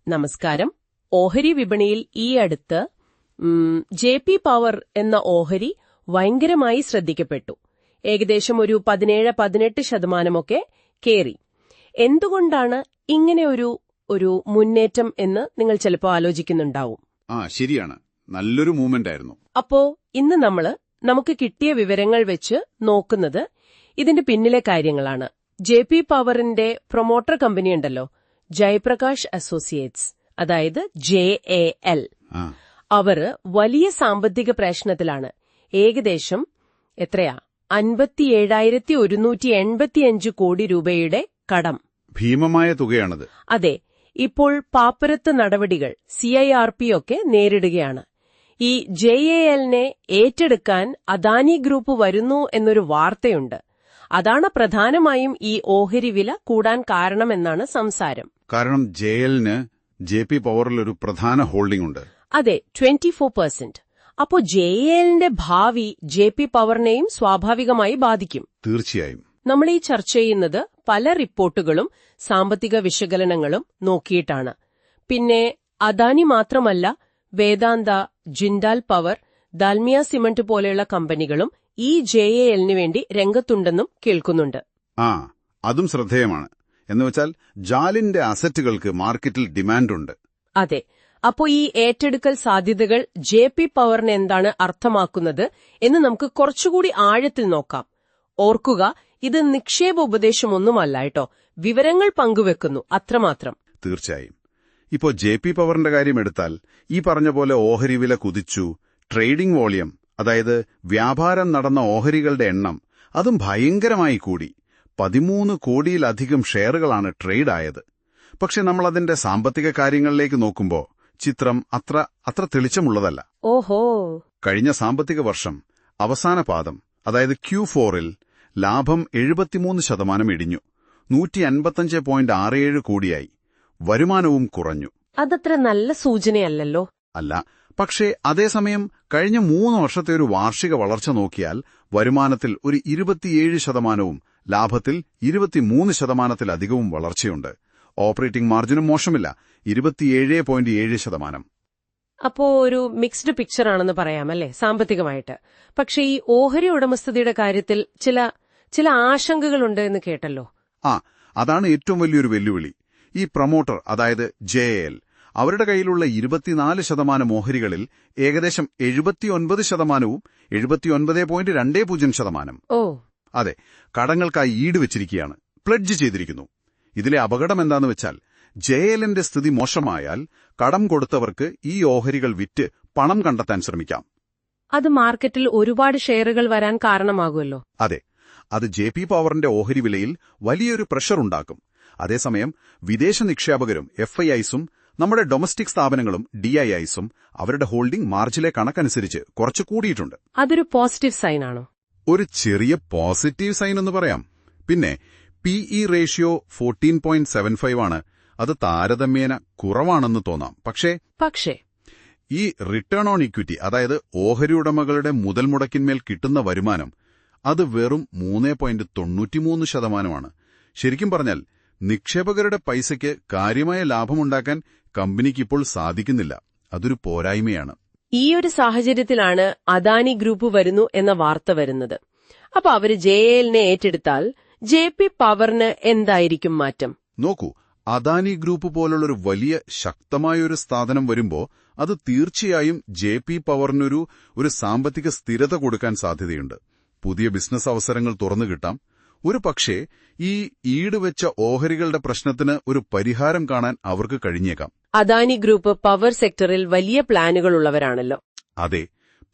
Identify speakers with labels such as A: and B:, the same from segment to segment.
A: നമസ്കാരം. ഓഹരി വിപണിയിൽ ഈ അടുത്ത് ജെ.പി. പവർ എന്ന ഓഹരി ഭയങ്കരമായി ശ്രദ്ധിക്കപ്പെട്ടു. ഏകദേശം ഒരു 17-18% കേറി. എന്തുകൊണ്ടാണ് ഇങ്ങനെ ഒരു മുന്നേറ്റം എന്ന് നിങ്ങൾ ചിലപ്പോൾ ആലോചിക്കുന്നുണ്ടാവും.
B: ശരിയാണ്, നല്ലൊരു മൂവ്മെന്റ് ആയിരുന്നു.
A: അപ്പോ ഇന്ന് നമുക്ക് കിട്ടിയ വിവരങ്ങൾ വെച്ച് നോക്കുന്നത് ഇതിന്റെ പിന്നിലെ കാര്യങ്ങളാണ്. ജെ.പി. പവറിന്റെ പ്രൊമോട്ടർ കമ്പനി ഉണ്ടല്ലോ, ജയപ്രകാശ് അസോസിയേറ്റ്സ്, അതായത് JAL, അവര് വലിയ സാമ്പത്തിക പ്രശ്നത്തിലാണ്. ഏകദേശം 57,185 കോടി രൂപയുടെ കടം.
B: ഭീമമായ തുകയാണത്.
A: അതെ. ഇപ്പോൾ പാപ്പരത്ത് നടപടികൾ CIRP ഒക്കെ നേരിടുകയാണ്. ഈ JALനെ ഏറ്റെടുക്കാൻ അദാനി ഗ്രൂപ്പ് വരുന്നു എന്നൊരു വാർത്തയുണ്ട്. അതാണ് പ്രധാനമായും ഈ ഓഹരി വില കൂടാൻ കാരണമെന്നാണ് സംസാരം.
B: കാരണം JALന് ജെ.പി. പവറിൽ ഒരു പ്രധാന ഹോൾഡിംഗ് ഉണ്ട്.
A: അതെ, 24%. അപ്പോ JALന്റെ ഭാവി ജെ.പി. പവറിനെയും സ്വാഭാവികമായി ബാധിക്കും.
B: തീർച്ചയായും.
A: നമ്മൾ ഈ ചർച്ച ചെയ്യുന്നത് പല റിപ്പോർട്ടുകളും സാമ്പത്തിക വിശകലനങ്ങളും നോക്കിയിട്ടാണ്. പിന്നെ അദാനി മാത്രമല്ല, വേദാന്ത, ജിൻഡാൽ പവർ, ദാൽമിയ സിമന്റ് പോലെയുള്ള കമ്പനികളും ഈ JALന് വേണ്ടി രംഗത്തുണ്ടെന്നും കേൾക്കുന്നുണ്ട്.
B: അതും ശ്രദ്ധേയമാണ്. എന്നുവെച്ചാൽ ജാലിന്റെ അസറ്റുകൾക്ക് മാർക്കറ്റിൽ ഡിമാൻഡുണ്ട്.
A: അതെ. അപ്പോ ഈ ഏറ്റെടുക്കൽ സാധ്യതകൾ ജെ.പി. പവറിന് എന്താണ് അർത്ഥമാക്കുന്നത് എന്ന് നമുക്ക് കുറച്ചുകൂടി ആഴത്തിൽ നോക്കാം. ഓർക്കുക, ഇത് നിക്ഷേപ ഉപദേശമൊന്നുമല്ല കേട്ടോ, വിവരങ്ങൾ പങ്കുവെക്കുന്നു, അത്രമാത്രം.
B: തീർച്ചയായും. ഇപ്പോ ജെ.പി. പവറിന്റെ കാര്യം എടുത്താൽ ഈ പറഞ്ഞ പോലെ ഓഹരി വില കുതിച്ചു. ട്രേഡിംഗ് വോളിയം, അതായത് വ്യാപാരം നടന്ന ഓഹരികളുടെ എണ്ണം, അതും ഭയങ്കരമായി കൂടി. 13 കോടിയിലധികം ഷെയറുകളാണ് ട്രേഡ് ആയത്. പക്ഷെ നമ്മൾ അതിന്റെ സാമ്പത്തിക കാര്യങ്ങളിലേക്ക് നോക്കുമ്പോൾ ചിത്രം അത്ര തെളിച്ചമുള്ളതല്ല.
A: ഓഹോ.
B: കഴിഞ്ഞ സാമ്പത്തിക വർഷം അവസാന പാദം, അതായത് Q4-ൽ ലാഭം 73% ഇടിഞ്ഞു. 155.67 കോടിയായി. വരുമാനവും കുറഞ്ഞു.
A: അതത്ര നല്ല സൂചനയല്ലല്ലോ.
B: അല്ല. പക്ഷേ അതേസമയം കഴിഞ്ഞ 3 വർഷത്തെ ഒരു വാർഷിക വളർച്ച നോക്കിയാൽ വരുമാനത്തിൽ ഒരു 27%, ലാഭത്തിൽ 23%-ലധികവും വളർച്ചയുണ്ട്. ഓപ്പറേറ്റിംഗ് മാർജിനും മോശമില്ല, 27.7%.
A: അപ്പോ ഒരു മിക്സ്ഡ് പിക്ചർ ആണെന്ന് പറയാമല്ലേ സാമ്പത്തികമായിട്ട്. പക്ഷേ ഈ ഓഹരി ഉടമസ്ഥതയുടെ കാര്യത്തിൽ ചില ആശങ്കകളുണ്ട് എന്ന് കേട്ടല്ലോ.
B: അതാണ് ഏറ്റവും വലിയൊരു വെല്ലുവിളി. ഈ പ്രൊമോട്ടർ, അതായത് JAL, അവരുടെ കയ്യിലുള്ള 24% ഓഹരികളിൽ ഏകദേശം 79%, 79.20%. അതെ, കടങ്ങൾക്കായി ഈടുവച്ചിരിക്കുകയാണ്, പ്ലെഡ്ജ് ചെയ്തിരിക്കുന്നു. ഇതിലെ അപകടം എന്താണെന്ന് വെച്ചാൽ JALന്റെ സ്ഥിതി മോശമായാൽ കടം കൊടുത്തവർക്ക് ഈ ഓഹരികൾ വിറ്റ് പണം കണ്ടെത്താൻ ശ്രമിക്കാം.
A: അത് മാർക്കറ്റിൽ ഒരുപാട് ഷെയറുകൾ വരാൻ കാരണമാകുമല്ലോ.
B: അതെ, അത് ജെ.പി. പവറിന്റെ ഓഹരി വിലയിൽ വലിയൊരു പ്രഷർ ഉണ്ടാക്കും. അതേസമയം വിദേശ നിക്ഷേപകരും FIIസും നമ്മുടെ ഡൊമസ്റ്റിക് സ്ഥാപനങ്ങളും DIIസും അവരുടെ ഹോൾഡിംഗ് മാർജിലെ കണക്കനുസരിച്ച് കുറച്ചു കൂടിയിട്ടുണ്ട്.
A: അതൊരു പോസിറ്റീവ് സൈൻ ആണോ?
B: ഒരു ചെറിയ പോസിറ്റീവ് സൈൻ എന്ന് പറയാം. പിന്നെ PE റേഷ്യോ 14.75 ആണ്. അത് താരതമ്യേന കുറവാണെന്ന് തോന്നാം. പക്ഷേ ഈ റിട്ടേൺ ഓൺ ഇക്വിറ്റി, അതായത് ഓഹരി ഉടമകളുടെ മുതൽ മുടക്കിന്മേൽ കിട്ടുന്ന വരുമാനം, അത് വെറും 3.93%. ശരിക്കും പറഞ്ഞാൽ നിക്ഷേപകരുടെ പൈസയ്ക്ക് കാര്യമായ ലാഭമുണ്ടാക്കാൻ കമ്പനിക്കിപ്പോൾ സാധിക്കുന്നില്ല. അതൊരു പോരായ്മയാണ്.
A: ഈ ഒരു സാഹചര്യത്തിലാണ് അദാനി ഗ്രൂപ്പ് വരുന്നു എന്ന വാർത്ത വരുന്നത്. അപ്പൊ അവര് JALനെ ഏറ്റെടുത്താൽ ജെ.പി. പവറിന് എന്തായിരിക്കും മാറ്റം?
B: നോക്കൂ, അദാനി ഗ്രൂപ്പ് പോലുള്ളൊരു വലിയ ശക്തമായൊരു സ്ഥാപനം വരുമ്പോ അത് തീർച്ചയായും ജെ.പി. പവറിനൊരു സാമ്പത്തിക സ്ഥിരത കൊടുക്കാൻ സാധ്യതയുണ്ട്. പുതിയ ബിസിനസ് അവസരങ്ങൾ തുറന്നു കിട്ടാം. ഒരു പക്ഷേ ഈ ഈടുവെച്ച ഓഹരികളുടെ പ്രശ്നത്തിന് ഒരു പരിഹാരം കാണാൻ അവർക്ക് കഴിഞ്ഞേക്കാം.
A: അദാനി ഗ്രൂപ്പ് പവർ സെക്ടറിൽ വലിയ പ്ലാനുകളുള്ളവരാണല്ലോ.
B: അതെ,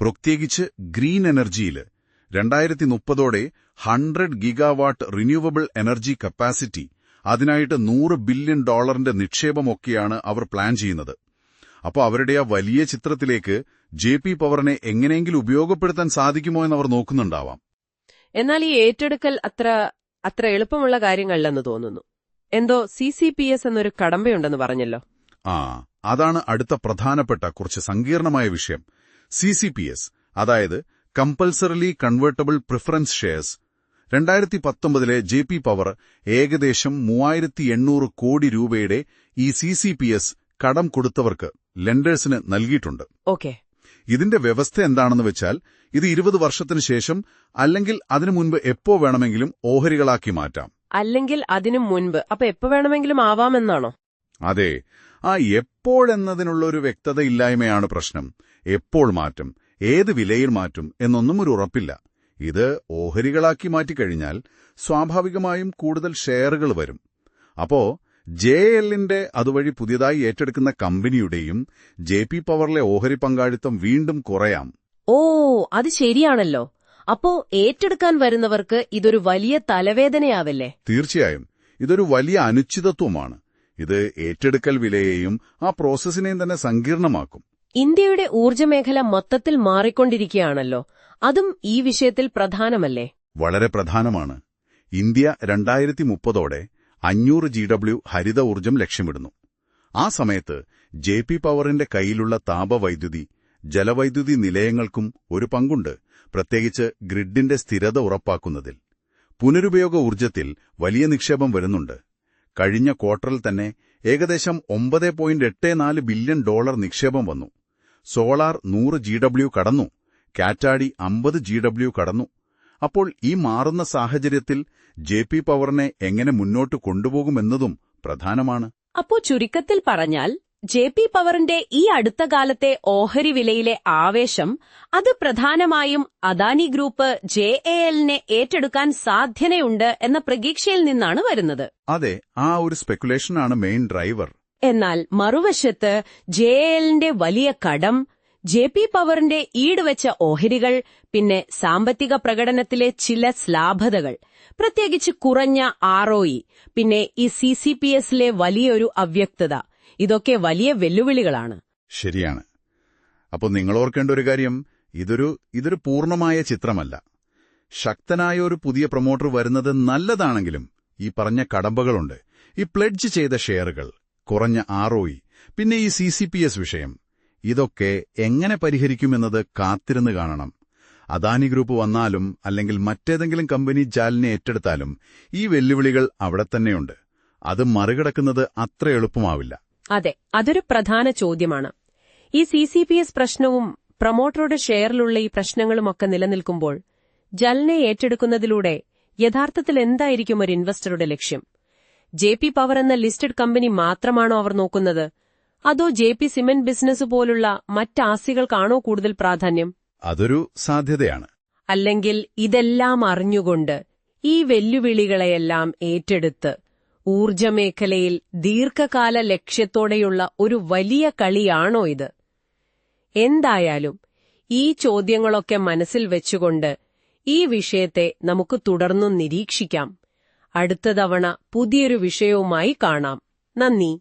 B: പ്രത്യേകിച്ച് ഗ്രീൻ എനർജിയിൽ 2030ഓടെ 100 ഗിഗാവാട്ട് റിന്യൂവബിൾ എനർജി കപ്പാസിറ്റി, അതിനായിട്ട് $100 ബില്യൺ നിക്ഷേപമൊക്കെയാണ് അവർ പ്ലാൻ ചെയ്യുന്നത്. അപ്പോൾ അവരുടെ ആ വലിയ ചിത്രത്തിലേക്ക് ജെ.പി. പവറിനെ എങ്ങനെയെങ്കിലും ഉപയോഗപ്പെടുത്താൻ സാധിക്കുമോ എന്നവർ നോക്കുന്നുണ്ടാവാം.
A: എന്നാൽ ഈ ഏറ്റെടുക്കൽ അത്ര എളുപ്പമുള്ള കാര്യങ്ങളല്ലെന്ന് തോന്നുന്നു. എന്തോ CCPS എന്നൊരു കടമ്പയുണ്ടെന്ന് പറഞ്ഞല്ലോ.
B: അതാണ് അടുത്ത പ്രധാനപ്പെട്ട കുറച്ച് സങ്കീർണമായ വിഷയം. CCPS, അതായത് compulsorily convertible preference shares. 2019 JP. Power ഏകദേശം 3800 കോടി രൂപയുടെ ഈ CCPS കടം കൊടുത്തവർക്ക് ലെൻഡേഴ്സിന് നൽകിയിട്ടുണ്ട്.
A: ഓക്കെ.
B: ഇതിന്റെ വ്യവസ്ഥ എന്താണെന്ന് വെച്ചാൽ ഇത് 20 വർഷത്തിനു ശേഷം അല്ലെങ്കിൽ അതിനു മുൻപ് എപ്പോ വേണമെങ്കിലും ഓഹരികളാക്കി മാറ്റാം.
A: അല്ലെങ്കിൽ അതിനു മുൻപ്. അപ്പൊ എപ്പോ വേണമെങ്കിലും ആവാമെന്നാണോ?
B: അതെ. ആ എപ്പോഴെന്നതിനുള്ളൊരു വ്യക്തതയില്ലായ്മയാണ് പ്രശ്നം. എപ്പോൾ മാറ്റും, ഏത് വിലയിൽ മാറ്റും എന്നൊന്നും ഒരു ഉറപ്പില്ല. ഇത് ഓഹരികളാക്കി മാറ്റിക്കഴിഞ്ഞാൽ സ്വാഭാവികമായും കൂടുതൽ ഷെയറുകൾ വരും. അപ്പോ JLന്റെ അതുവഴി പുതിയതായി ഏറ്റെടുക്കുന്ന കമ്പനിയുടെയും JP പവറിലെ ഓഹരി പങ്കാളിത്തം വീണ്ടും കുറയാം.
A: ഓ, അത് ശരിയാണല്ലോ. അപ്പോ ഏറ്റെടുക്കാൻ വരുന്നവർക്ക് ഇതൊരു വലിയ തലവേദനയാവില്ലേ?
B: തീർച്ചയായും. ഇതൊരു വലിയ അനിശ്ചിതത്വമാണ്. ഇത് ഏറ്റെടുക്കൽ വിലയെയും ആ പ്രോസസ്സിനെയും തന്നെ സങ്കീർണമാക്കും.
A: ഇന്ത്യയുടെ ഊർജ്ജമേഖല മൊത്തത്തിൽ മാറിക്കൊണ്ടിരിക്കുകയാണല്ലോ. അതും ഈ വിഷയത്തിൽ പ്രധാനമല്ലേ?
B: വളരെ പ്രധാനമാണ്. ഇന്ത്യ 2030ഓടെ 500 GW ഹരിത ഊർജ്ജം ലക്ഷ്യമിടുന്നു. ആ സമയത്ത് JP പവറിന്റെ കയ്യിലുള്ള താപവൈദ്യുതി, ജലവൈദ്യുതി നിലയങ്ങൾക്കും ഒരു പങ്കുണ്ട്, പ്രത്യേകിച്ച് ഗ്രിഡിന്റെ സ്ഥിരത ഉറപ്പാക്കുന്നതിൽ. പുനരുപയോഗ ഊർജ്ജത്തിൽ വലിയ നിക്ഷേപം വരുന്നുണ്ട്. കഴിഞ്ഞ ക്വാർട്ടറിൽ തന്നെ ഏകദേശം $9.84 ബില്യൺ നിക്ഷേപം വന്നു. സോളാർ 100 GW കടന്നു, കാറ്റാടി 50 GW കടന്നു. അപ്പോൾ ഈ മാറുന്ന സാഹചര്യത്തിൽ JP പവറിനെ എങ്ങനെ മുന്നോട്ട് കൊണ്ടുപോകുമെന്നതും പ്രധാനമാണ്.
A: അപ്പോ ചുരുക്കത്തിൽ പറഞ്ഞാൽ JP പവറിന്റെ ഈ അടുത്ത കാലത്തെ ഓഹരി വിലയിലെ ആവേശം അത് പ്രധാനമായും അദാനി ഗ്രൂപ്പ് JALനെ ഏറ്റെടുക്കാൻ സാധ്യതയുണ്ട് എന്ന പ്രതീക്ഷയിൽ നിന്നാണ് വരുന്നത്.
B: അതെ, ആ ഒരു സ്പെക്കുലേഷനാണ് മെയിൻ ഡ്രൈവർ.
A: എന്നാൽ മറുവശത്ത് JALന്റെ വലിയ കടം, JP പവറിന്റെ ഈടുവെച്ച ഓഹരികൾ, പിന്നെ സാമ്പത്തിക പ്രകടനത്തിലെ ചില സ്ലാബതകൾ, പ്രത്യേകിച്ച് കുറഞ്ഞ ROE, പിന്നെ ഈ CCPSലെ വലിയൊരു അവ്യക്തത, ഇതൊക്കെ വലിയ വെല്ലുവിളികളാണ്.
B: ശരിയാണ്. അപ്പോൾ നിങ്ങൾ ഓർക്കേണ്ട ഒരു കാര്യം, ഇതൊരു പൂർണ്ണമായ ചിത്രമല്ല. ശക്തനായ ഒരു പുതിയ പ്രൊമോട്ടർ വരുന്നത് നല്ലതാണെങ്കിലും ഈ പറഞ്ഞ കടമ്പകളുണ്ട്. ഈ പ്ലെഡ്ജ് ചെയ്ത ഷെയറുകൾ, കുറഞ്ഞ ROE, പിന്നെ ഈ CCPS വിഷയം, ഇതൊക്കെ എങ്ങനെ പരിഹരിക്കുമെന്നത് കാത്തിരുന്ന് കാണണം. അദാനി ഗ്രൂപ്പ് വന്നാലും അല്ലെങ്കിൽ മറ്റേതെങ്കിലും കമ്പനി ജാലിനെ ഏറ്റെടുത്താലും ഈ വെല്ലുവിളികൾ അവിടെ തന്നെയുണ്ട്. അത് മറികടക്കുന്നത് അത്ര എളുപ്പമാവില്ല.
A: അതെ, അതൊരു പ്രധാന ചോദ്യമാണ്. ഈ CCPS പ്രശ്നവും പ്രൊമോട്ടറുടെ ഷെയറിലുള്ള ഈ പ്രശ്നങ്ങളുമൊക്കെ നിലനിൽക്കുമ്പോൾ ജലിനെ ഏറ്റെടുക്കുന്നതിലൂടെ യഥാർത്ഥത്തിൽ എന്തായിരിക്കും ഒരു ഇൻവെസ്റ്ററുടെ ലക്ഷ്യം? JP പവർ എന്ന ലിസ്റ്റഡ് കമ്പനി മാത്രമാണോ അവർ നോക്കുന്നത്? അതോ JP സിമന്റ് ബിസിനസ് പോലുള്ള മറ്റാസ്തികൾക്കാണോ കൂടുതൽ പ്രാധാന്യം?
B: അതൊരു സാധ്യതയാണ്.
A: അല്ലെങ്കിൽ ഇതെല്ലാം അറിഞ്ഞുകൊണ്ട് ഈ വെല്ലുവിളികളെയെല്ലാം ഏറ്റെടുത്ത് ഊർജ്ജമേഖലയിൽ ദീർഘകാല ലക്ഷ്യത്തോടെയുള്ള ഒരു വലിയ കളിയാണോ ഇത്? എന്തായാലും ഈ ചോദ്യങ്ങളൊക്കെ മനസ്സിൽ വെച്ചുകൊണ്ട് ഈ വിഷയത്തെ നമുക്ക് തുടർന്നും നിരീക്ഷിക്കാം. അടുത്ത തവണ പുതിയൊരു വിഷയവുമായി കാണാം. നന്ദി.